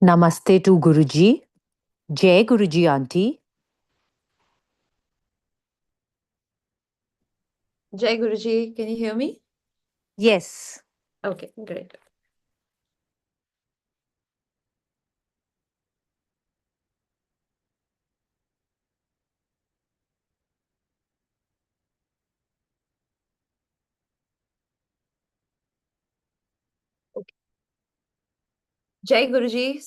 Namaste to Guruji. Jai Guruji Auntie. Jai Guruji, can you hear me? Yes. Okay, great. Okay. Jai Guruji,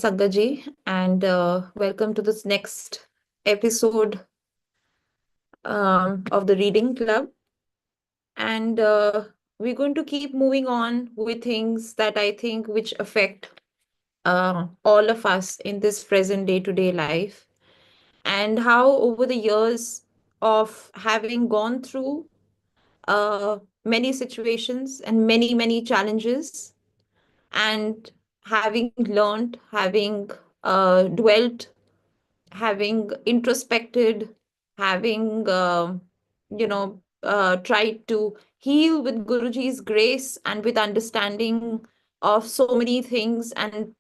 Sangaji, and welcome to this next episode of the Reading Club. And we're going to keep moving on with things that I think which affect all of us in this present day-to-day life, and how over the years of having gone through many situations and many challenges, and having learned, having dwelt, having introspected, having tried to heal with Guruji's grace and with understanding of so many things, and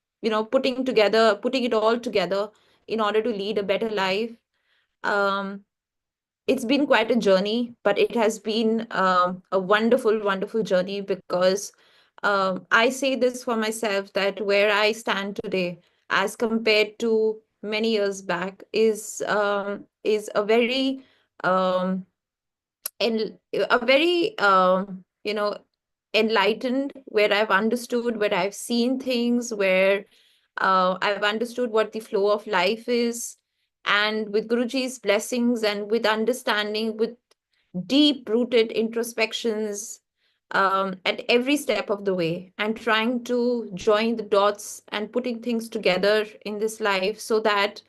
putting it all together in order to lead a better life. um, it's been quite a journey, but it has been a wonderful journey, because I say this for myself, that where I stand today as compared to many years back is a very um, en- a very enlightened, where I've understood, where I've seen things, where I've understood what the flow of life is. And with Guruji's blessings and with understanding, with deep rooted introspections at every step of the way, and trying to join the dots and putting things together in this life, so that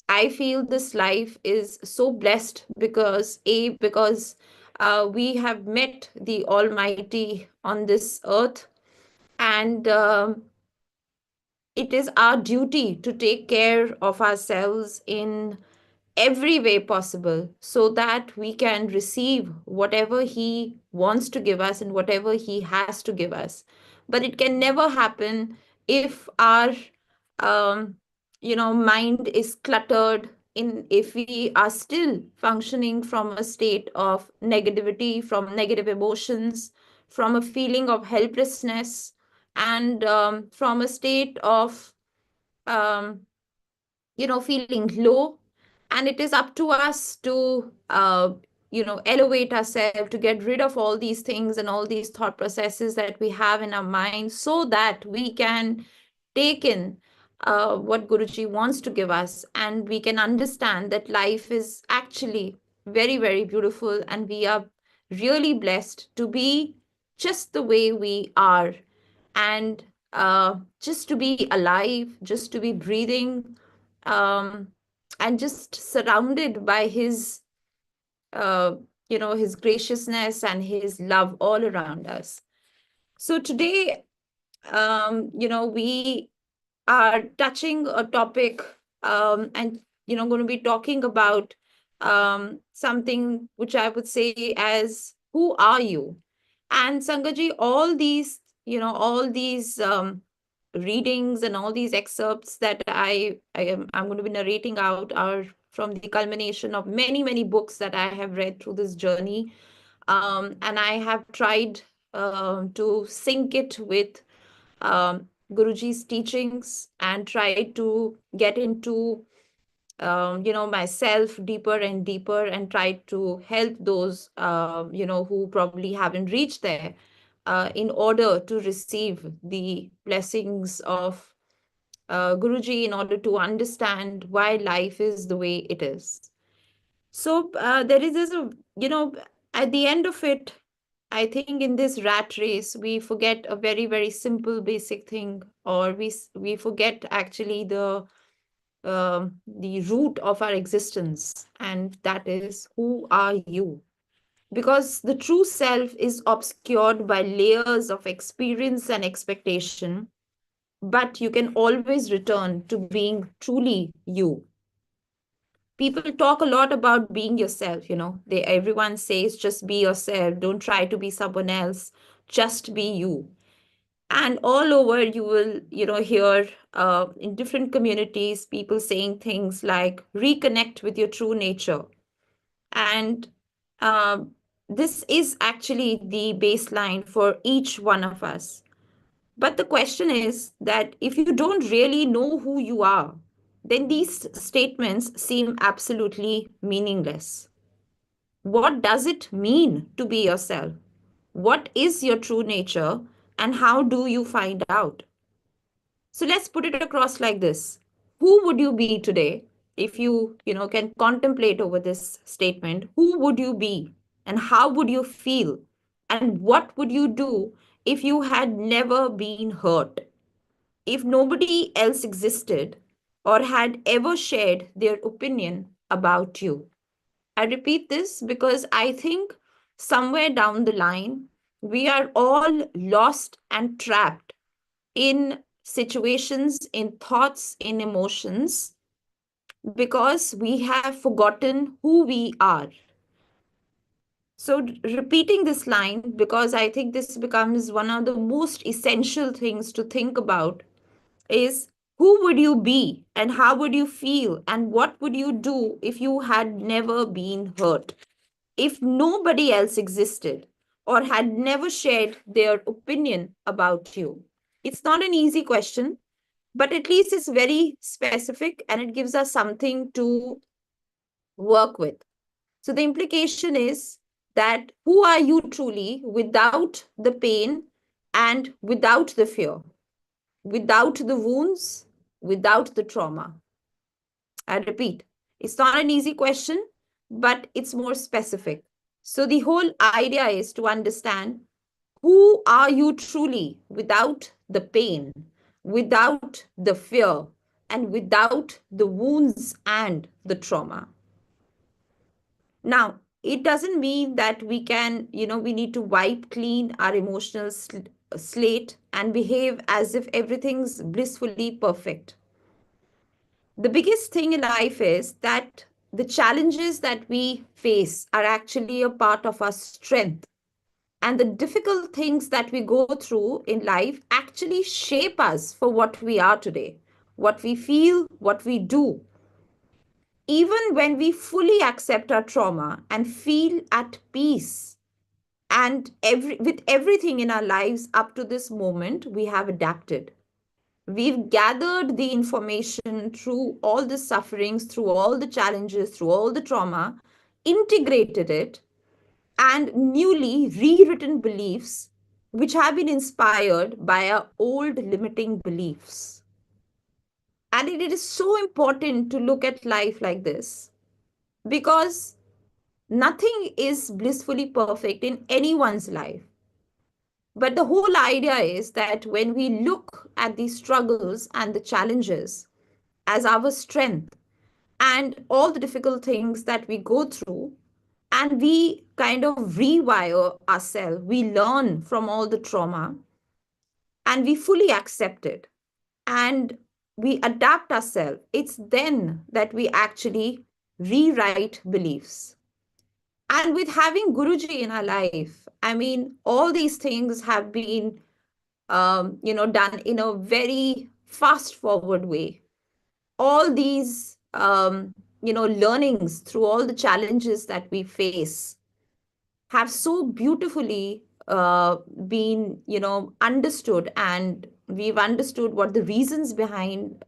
I feel this life is so blessed, because we have met the Almighty on this earth, and it is our duty to take care of ourselves in every way possible, so that we can receive whatever He wants to give us and whatever He has to give us. But it can never happen if our um, mind is cluttered, in if we are still functioning from a state of negativity, from negative emotions, from a feeling of helplessness, and from a state of um, feeling low. And it is up to us to elevate ourselves, to get rid of all these things and all these thought processes that we have in our mind, so that we can take in what Guruji wants to give us, and we can understand that life is actually very beautiful, and we are really blessed to be just the way we are, and just to be alive, just to be breathing, um, and just surrounded by uh, his graciousness and his love all around us. So today, we are touching a topic, and going to be talking about something which I would say as, who are you? And Sangaji, all these readings and all these excerpts that I'm going to be narrating out are from the culmination of many books that I have read through this journey. And I have tried to sync it with Guruji's teachings, and try to get into myself deeper and deeper, and try to help those who probably haven't reached there, in order to receive the blessings of Guruji, in order to understand why life is the way it is. So there is this, at the end of it, I think in this rat race, we forget a very simple basic thing, or we forget actually the root of our existence, and that is, who are you? Because the true self is obscured by layers of experience and expectation, but you can always return to being truly you. People talk a lot about being yourself, everyone says, just be yourself, don't try to be someone else, just be you. And all over you will, hear in different communities people saying things like reconnect with your true nature. And um, this is actually the baseline for each one of us. But the question is that if you don't really know who you are, then these statements seem absolutely meaningless. What does it mean to be yourself? What is your true nature, and how do you find out? So let's put it across like this. Who would you be today if you can contemplate over this statement? Who would you be, and how would you feel? And what would you do if you had never been hurt? If nobody else existed or had ever shared their opinion about you? I repeat this because I think somewhere down the line, we are all lost and trapped in situations, in thoughts, in emotions, because we have forgotten who we are. So, repeating this line, because I think this becomes one of the most essential things to think about, is who would you be, and how would you feel, and what would you do if you had never been hurt? If nobody else existed or had never shared their opinion about you? It's not an easy question, but at least it's very specific and it gives us something to work with. So the implication is that who are you truly without the pain and without the fear, without the wounds, without the trauma? I repeat, it's not an easy question, but it's more specific. So the whole idea is to understand who are you truly without the pain, without the fear, and without the wounds and the trauma? Now, it doesn't mean that we need to wipe clean our emotional slate and behave as if everything's blissfully perfect. The biggest thing in life is that the challenges that we face are actually a part of our strength. And the difficult things that we go through in life actually shape us for what we are today, what we feel, what we do. Even when we fully accept our trauma and feel at peace, and with everything in our lives up to this moment, we have adapted. We've gathered the information through all the sufferings, through all the challenges, through all the trauma, integrated it, and newly rewritten beliefs which have been inspired by our old limiting beliefs. And it is so important to look at life like this because nothing is blissfully perfect in anyone's life. But the whole idea is that when we look at the struggles and the challenges as our strength and all the difficult things that we go through, and we kind of rewire ourselves, we learn from all the trauma and we fully accept it and we adapt ourselves, it's then that we actually rewrite beliefs. And with having Guruji in our life, I mean, all these things have been, done in a very fast forward way. All these, learnings through all the challenges that we face have so beautifully been, understood, and we've understood what the reasons behind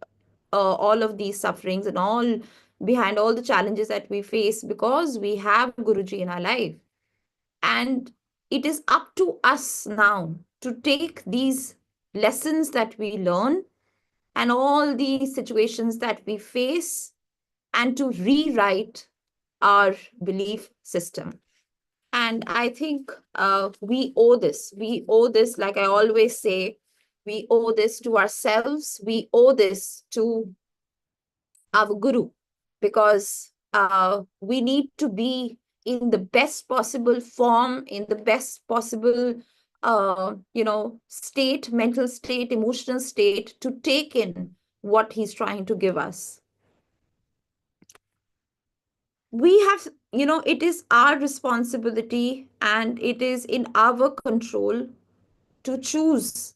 all of these sufferings and all behind all the challenges that we face because we have Guruji in our life. And it is up to us now to take these lessons that we learn and all the situations that we face and to rewrite our belief system. And I think we owe this. We owe this, like I always say, we owe this to ourselves. We owe this to our Guru because we need to be in the best possible form, in the best possible, state, mental state, emotional state to take in what he's trying to give us. We have, it is our responsibility and it is in our control to choose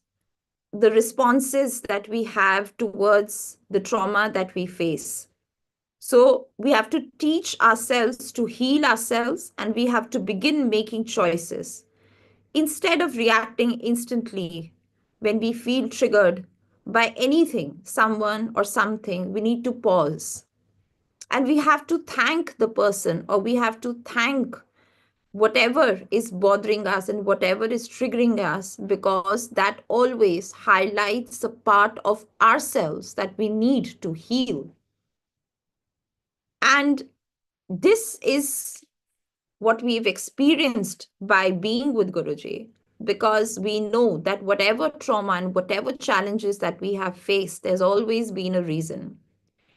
the responses that we have towards the trauma that we face. So we have to teach ourselves to heal ourselves, and we have to begin making choices. Instead of reacting instantly when we feel triggered by anything, someone, or something, we need to pause. And we have to thank the person, or we have to thank whatever is bothering us and whatever is triggering us, because that always highlights a part of ourselves that we need to heal. And this is what we've experienced by being with Guruji, because we know that whatever trauma and whatever challenges that we have faced, there's always been a reason.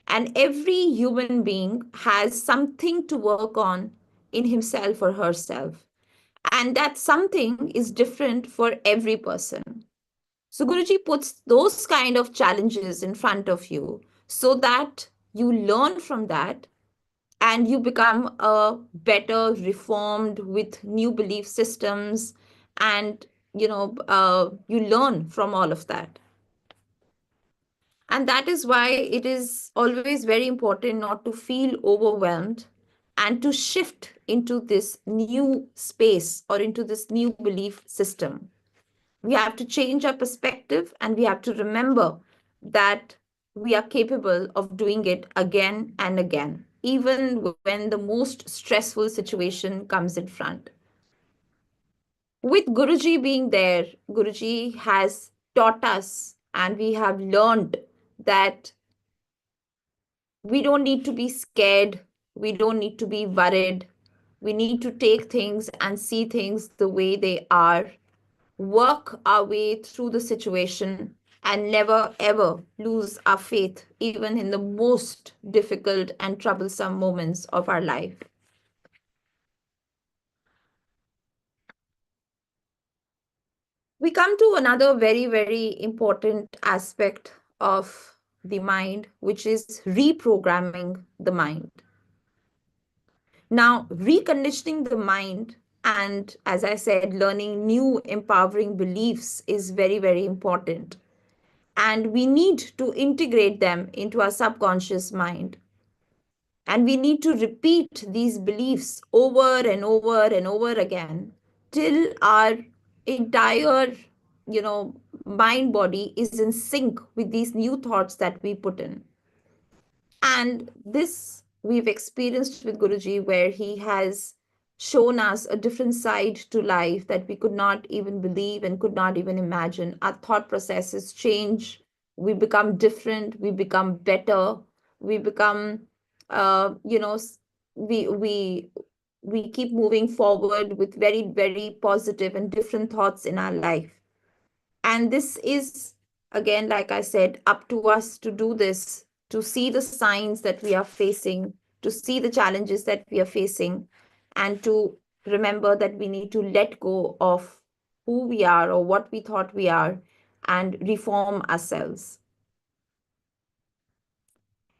And every human being has something to work on in himself or herself. And that something is different for every person. So Guruji puts those kind of challenges in front of you so that you learn from that and you become a better reformed with new belief systems, and you learn from all of that. And that is why it is always very important not to feel overwhelmed and to shift into this new space or into this new belief system. We have to change our perspective, and we have to remember that we are capable of doing it again and again, even when the most stressful situation comes in front. With Guruji being there, Guruji has taught us, and we have learned that we don't need to be scared. We don't need to be worried. We need to take things and see things the way they are, work our way through the situation, and never ever lose our faith, even in the most difficult and troublesome moments of our life. We come to another very, very important aspect of the mind, which is reprogramming the mind. Now, reconditioning the mind and, as I said, learning new empowering beliefs is very, very important. And we need to integrate them into our subconscious mind. And we need to repeat these beliefs over and over and over again till our entire, mind body is in sync with these new thoughts that we put in. And this we've experienced with Guruji, where he has shown us a different side to life that we could not even believe and could not even imagine. Our thought processes change. We become different. We become better. We become, you know, we we we keep moving forward with very, very positive and different thoughts in our life. And this is, again, like I said, up to us to do this, to see the signs that we are facing, to see the challenges that we are facing, and to remember that we need to let go of who we are or what we thought we are and reform ourselves.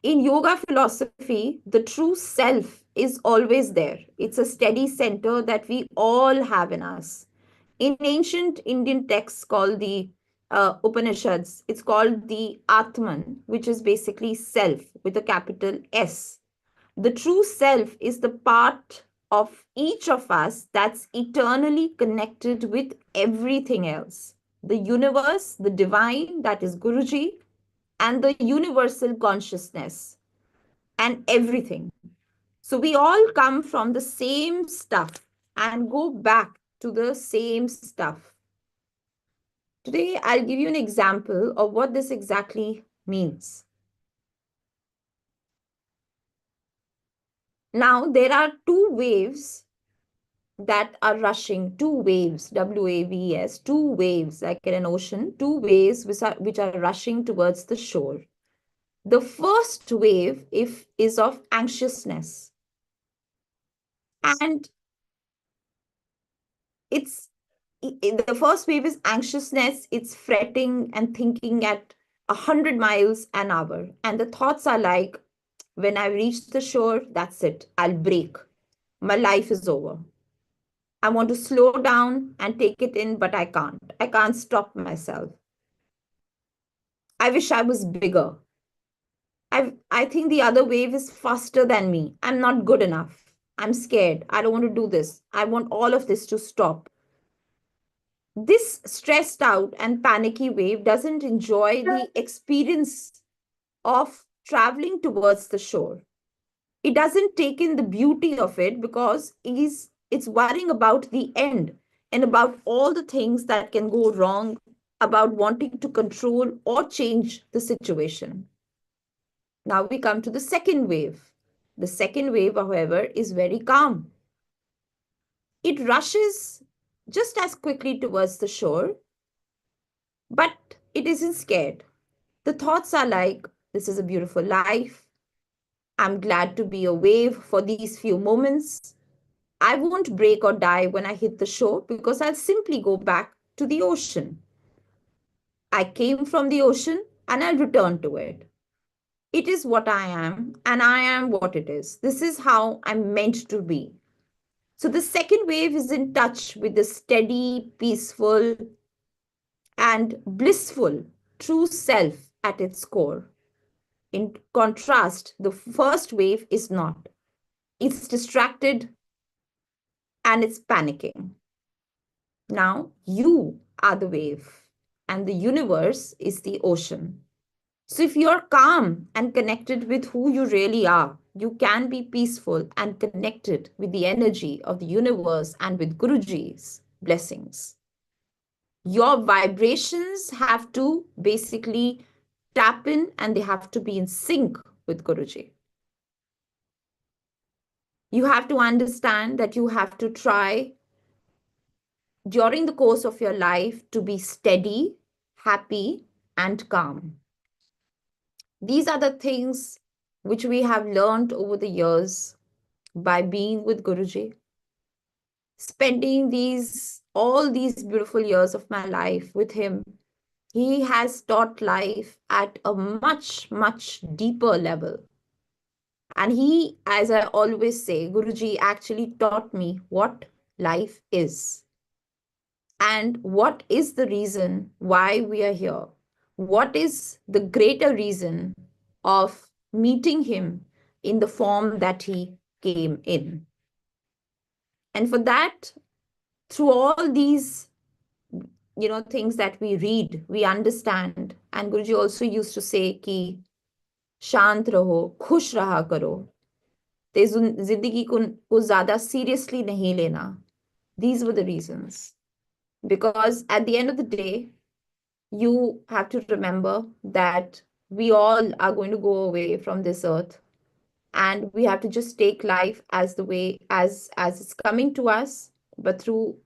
In yoga philosophy, the true self is always there. It's a steady center that we all have in us. In ancient Indian texts called the Upanishads, it's called the Atman, which is basically self with a capital S. The true self is the part of each of us that's eternally connected with everything else. The universe, the divine, that is Guruji, and the universal consciousness and everything. So we all come from the same stuff and go back to the same stuff. Today, I'll give you an example of what this exactly means. Now, there are two waves that are rushing, two waves, WAVES, two waves, like in an ocean, two waves which are rushing towards the shore. The first wave is of anxiousness. And it's the first wave is anxiousness. It's fretting and thinking at 100 miles an hour. And the thoughts are like, when I reach the shore, that's it. I'll break. My life is over. I want to slow down and take it in, but I can't. I can't stop myself. I wish I was bigger. I think the other wave is faster than me. I'm not good enough. I'm scared. I don't want to do this. I want all of this to stop. This stressed out and panicky wave doesn't enjoy the experience of traveling towards the shore. It doesn't take in the beauty of it because it's worrying about the end and about all the things that can go wrong, about wanting to control or change the situation. Now we come to the second wave. The second wave, however, is very calm. It rushes just as quickly towards the shore, but it isn't scared. The thoughts are like, this is a beautiful life. I'm glad to be a wave for these few moments. I won't break or die when I hit the shore because I'll simply go back to the ocean. I came from the ocean and I'll return to it. It is what I am, and I am what it is. This is how I'm meant to be. So the second wave is in touch with the steady, peaceful, and blissful true self at its core. In contrast, the first wave is not. It's distracted and it's panicking. Now you are the wave, and the universe is the ocean. So if you're calm and connected with who you really are, you can be peaceful and connected with the energy of the universe and with Guruji's blessings. Your vibrations have to basically tap in and they have to be in sync with Guruji. You have to understand that you have to try during the course of your life to be steady, happy, and calm. These are the things which we have learned over the years by being with Guruji, spending all these beautiful years of my life with him. He has taught life at a much, much deeper level. And he, as I always say, Guruji actually taught me what life is and what is the reason why we are here. What is the greater reason of meeting him in the form that he came in? And for that, through all these things that we read, we understand. And Guruji also used to say कि शांत रहो, खुश रहा करो, ते जिंदगी को ज्यादा seriously नहीं लेना. These were the reasons. Because at the end of the day, you have to remember that we all are going to go away from this earth, and we have to just take life as the way as it's coming to us, but through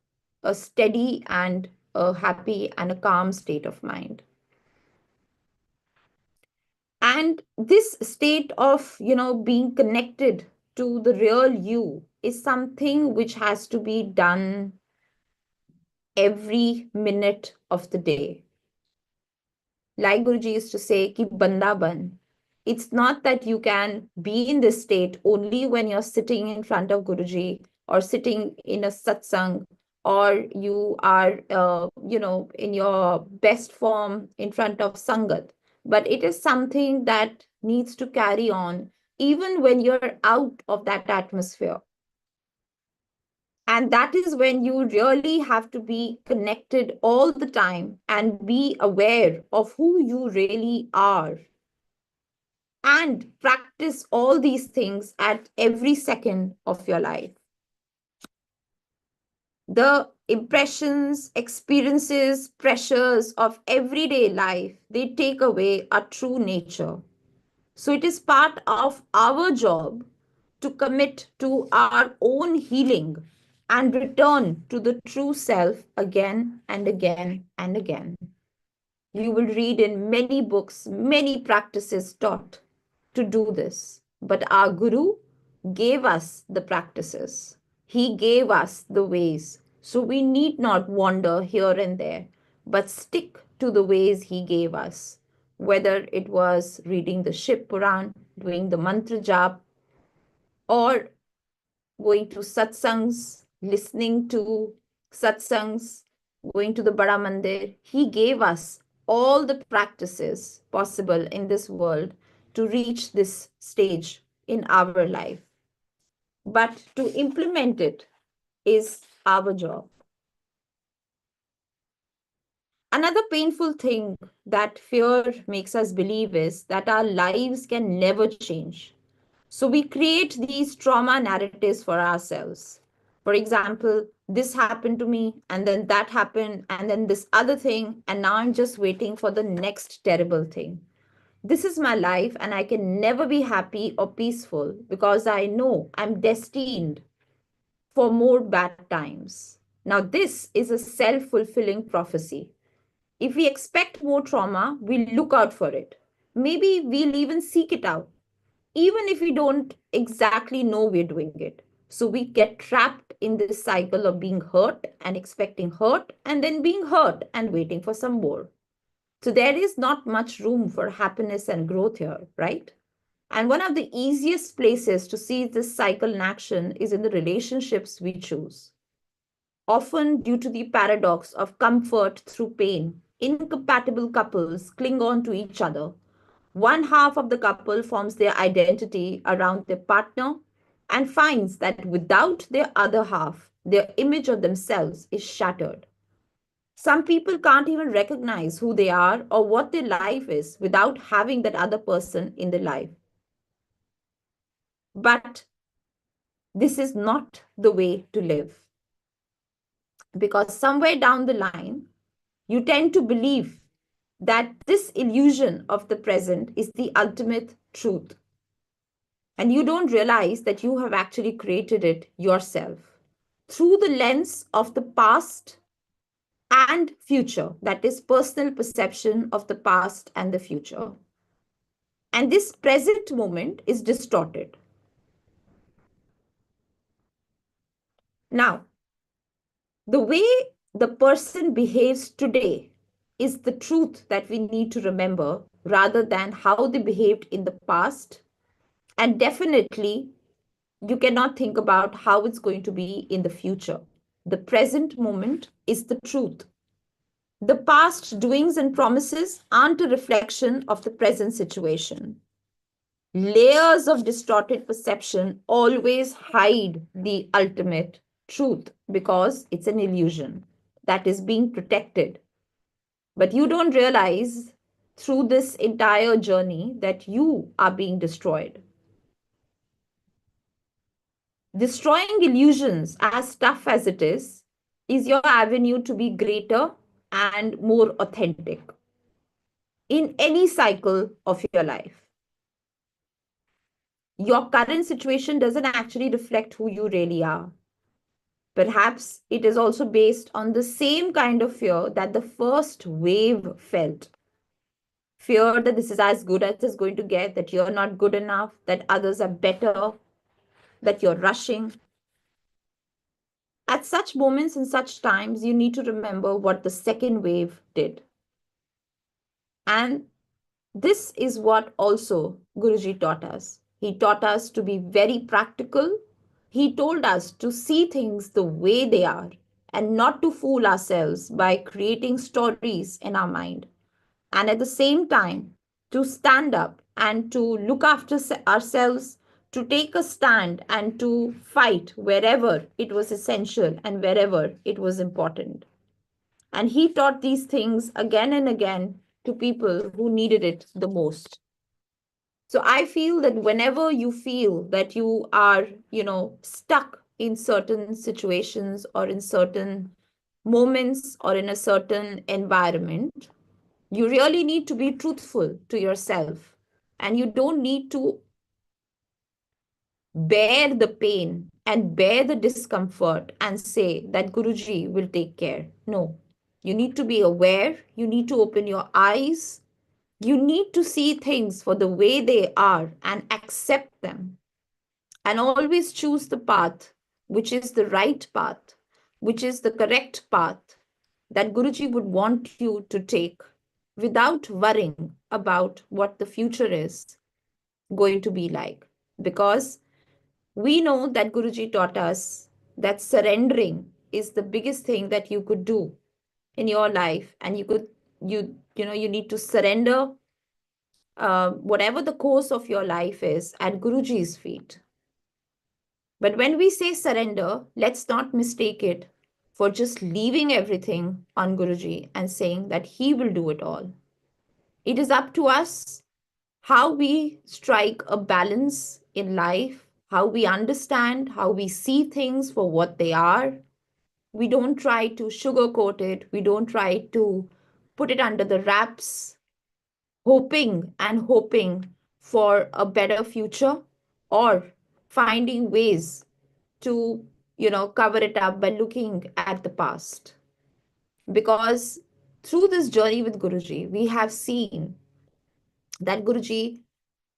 a steady and a happy and a calm state of mind. And this state of being connected to the real you is something which has to be done every minute of the day. Like Guruji used to say, ki banda ban. It's not that you can be in this state only when you're sitting in front of Guruji or sitting in a satsang, or you are, in your best form in front of Sangat. But it is something that needs to carry on even when you're out of that atmosphere. And that is when you really have to be connected all the time and be aware of who you really are. And practice all these things at every second of your life. The impressions, experiences, pressures of everyday life, they take away our true nature. So it is part of our job to commit to our own healing and return to the true self again and again and again. You will read in many books, many practices taught to do this. But our Guru gave us the practices. He gave us the ways. So we need not wander here and there, but stick to the ways he gave us. Whether it was reading the Shiv Puran, doing the mantra jap, or going to satsangs, listening to satsangs, going to the Bada Mandir. He gave us all the practices possible in this world to reach this stage in our life. But to implement it is our job. Another painful thing that fear makes us believe is that our lives can never change. So we create these trauma narratives for ourselves. For example, this happened to me, and then that happened, and then this other thing, and now I'm just waiting for the next terrible thing. This is my life, and I can never be happy or peaceful because I know I'm destined for more bad times. Now, this is a self fulfilling prophecy. If we expect more trauma, we'll look out for it. Maybe we'll even seek it out, even if we don't exactly know we're doing it. So we get trapped in this cycle of being hurt and expecting hurt, and then being hurt and waiting for some more. So there is not much room for happiness and growth here, right? And one of the easiest places to see this cycle in action is in the relationships we choose. Often, due to the paradox of comfort through pain, incompatible couples cling on to each other. One half of the couple forms their identity around their partner and finds that without their other half, their image of themselves is shattered. Some people can't even recognize who they are or what their life is without having that other person in their life. But this is not the way to live, because somewhere down the line, you tend to believe that this illusion of the present is the ultimate truth. And you don't realize that you have actually created it yourself through the lens of the past and future, that is, personal perception of the past and the future. And this present moment is distorted. Now, the way the person behaves today is the truth that we need to remember rather than how they behaved in the past. And definitely, you cannot think about how it's going to be in the future. The present moment is the truth. The past doings and promises aren't a reflection of the present situation. Layers of distorted perception always hide the ultimate truth because it's an illusion that is being protected. But you don't realize through this entire journey that you are being destroyed. Destroying illusions, as tough as it is your avenue to be greater and more authentic in any cycle of your life. Your current situation doesn't actually reflect who you really are. Perhaps it is also based on the same kind of fear that the first wave felt. Fear that this is as good as it's going to get, that you're not good enough, that others are better, that you're rushing. At such moments and such times, you need to remember what the second wave did. And this is what also Guruji taught us. He taught us to be very practical. He told us to see things the way they are and not to fool ourselves by creating stories in our mind. And at the same time, to stand up and to look after ourselves, to take a stand and to fight wherever it was essential and wherever it was important. And he taught these things again and again to people who needed it the most. So I feel that whenever you feel that you are, stuck in certain situations or in certain moments or in a certain environment, you really need to be truthful to yourself. And you don't need to bear the pain and bear the discomfort and say that Guruji will take care. No, you need to be aware. You need to open your eyes. You need to see things for the way they are and accept them. And always choose the path which is the right path, which is the correct path that Guruji would want you to take without worrying about what the future is going to be like. Because we know that Guruji taught us that surrendering is the biggest thing that you could do in your life, and you could you need to surrender whatever the course of your life is at Guruji's feet. But when we say surrender, let's not mistake it for just leaving everything on Guruji and saying that he will do it all. It is up to us how we strike a balance in life, how we understand, how we see things for what they are. We don't try to sugarcoat it, we don't try to put it under the wraps, hoping for a better future, or finding ways to cover it up by looking at the past. Because through this journey with Guruji, we have seen that Guruji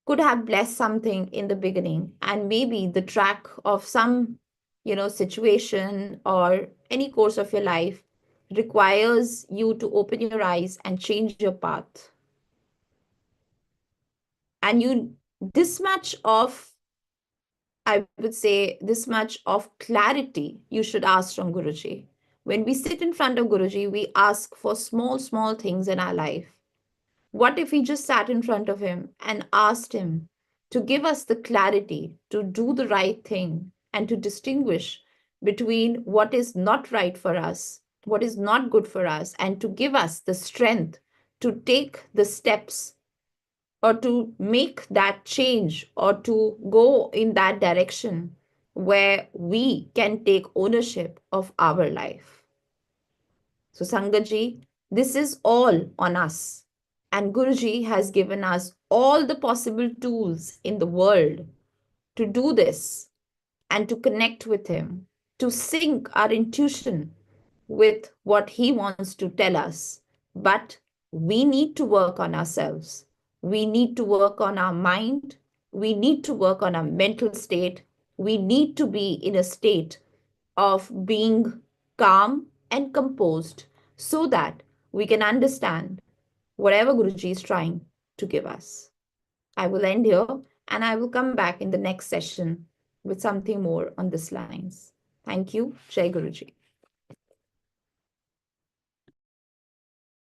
could have blessed something in the beginning, and maybe the track of some situation or any course of your life requires you to open your eyes and change your path. And this much of, I would say, this much of clarity you should ask from Guruji. When we sit in front of Guruji, we ask for small things in our life. What if we just sat in front of him and asked him to give us the clarity to do the right thing and to distinguish between what is not right for us, what is not good for us, and to give us the strength to take the steps or to make that change or to go in that direction where we can take ownership of our life. So, Sangatji, this is all on us. And Guruji has given us all the possible tools in the world to do this and to connect with Him, to sync our intuition with what He wants to tell us. But we need to work on ourselves. We need to work on our mind. We need to work on our mental state. We need to be in a state of being calm and composed so that we can understand whatever Guruji is trying to give us. I will end here and I will come back in the next session with something more on this lines. Thank you. Jai Guruji.